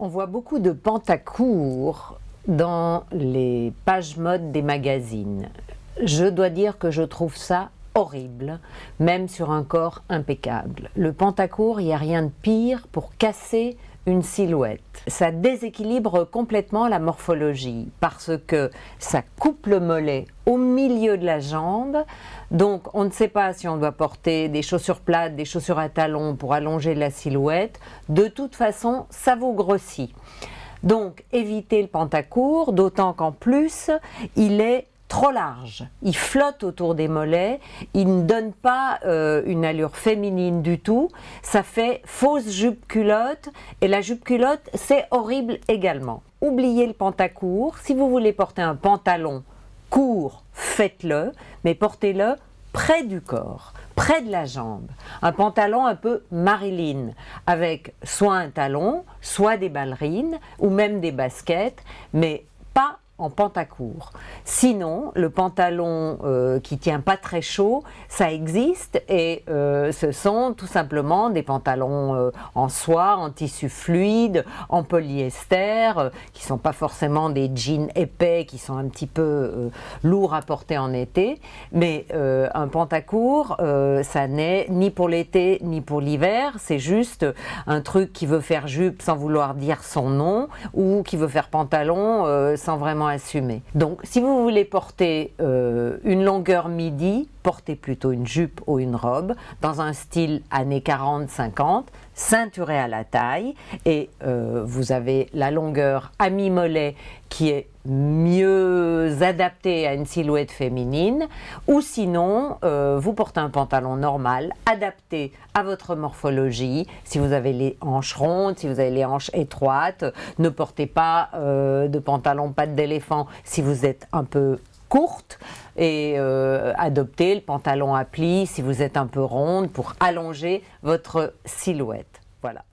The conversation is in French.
On voit beaucoup de pantacourt dans les pages mode des magazines. Je dois dire que je trouve ça horrible, même sur un corps impeccable. Le pantacourt, il n'y a rien de pire pour casser une silhouette. Ça déséquilibre complètement la morphologie parce que ça coupe le mollet au milieu de la jambe. Donc on ne sait pas si on doit porter des chaussures plates, des chaussures à talons pour allonger la silhouette. De toute façon, ça vous grossit. Donc évitez le pantacourt, d'autant qu'en plus, il est trop large. Il flotte autour des mollets, il ne donne pas une allure féminine du tout. Ça fait fausse jupe-culotte et la jupe-culotte, c'est horrible également. Oubliez le pantacourt. Si vous voulez porter un pantalon court, faites-le, mais portez-le près du corps, près de la jambe. Un pantalon un peu Marilyn, avec soit un talon, soit des ballerines, ou même des baskets, mais pas en pantacourt. Sinon, le pantalon qui tient pas très chaud, ça existe et ce sont tout simplement des pantalons en soie, en tissu fluide, en polyester, qui sont pas forcément des jeans épais, qui sont un petit peu lourds à porter en été. Mais un pantacourt, ça n'est ni pour l'été ni pour l'hiver. C'est juste un truc qui veut faire jupe sans vouloir dire son nom ou qui veut faire pantalon sans vraiment assumer. Donc si vous voulez porter une longueur midi, portez plutôt une jupe ou une robe dans un style années 40-50, ceinturé à la taille et vous avez la longueur à mi-mollet qui est mieux adaptée à une silhouette féminine, ou sinon vous portez un pantalon normal adapté à votre morphologie. Si vous avez les hanches rondes, si vous avez les hanches étroites, ne portez pas de pantalon pattes d'éléphant si vous êtes un peu courte et adoptez le pantalon à plis si vous êtes un peu ronde pour allonger votre silhouette. Voilà.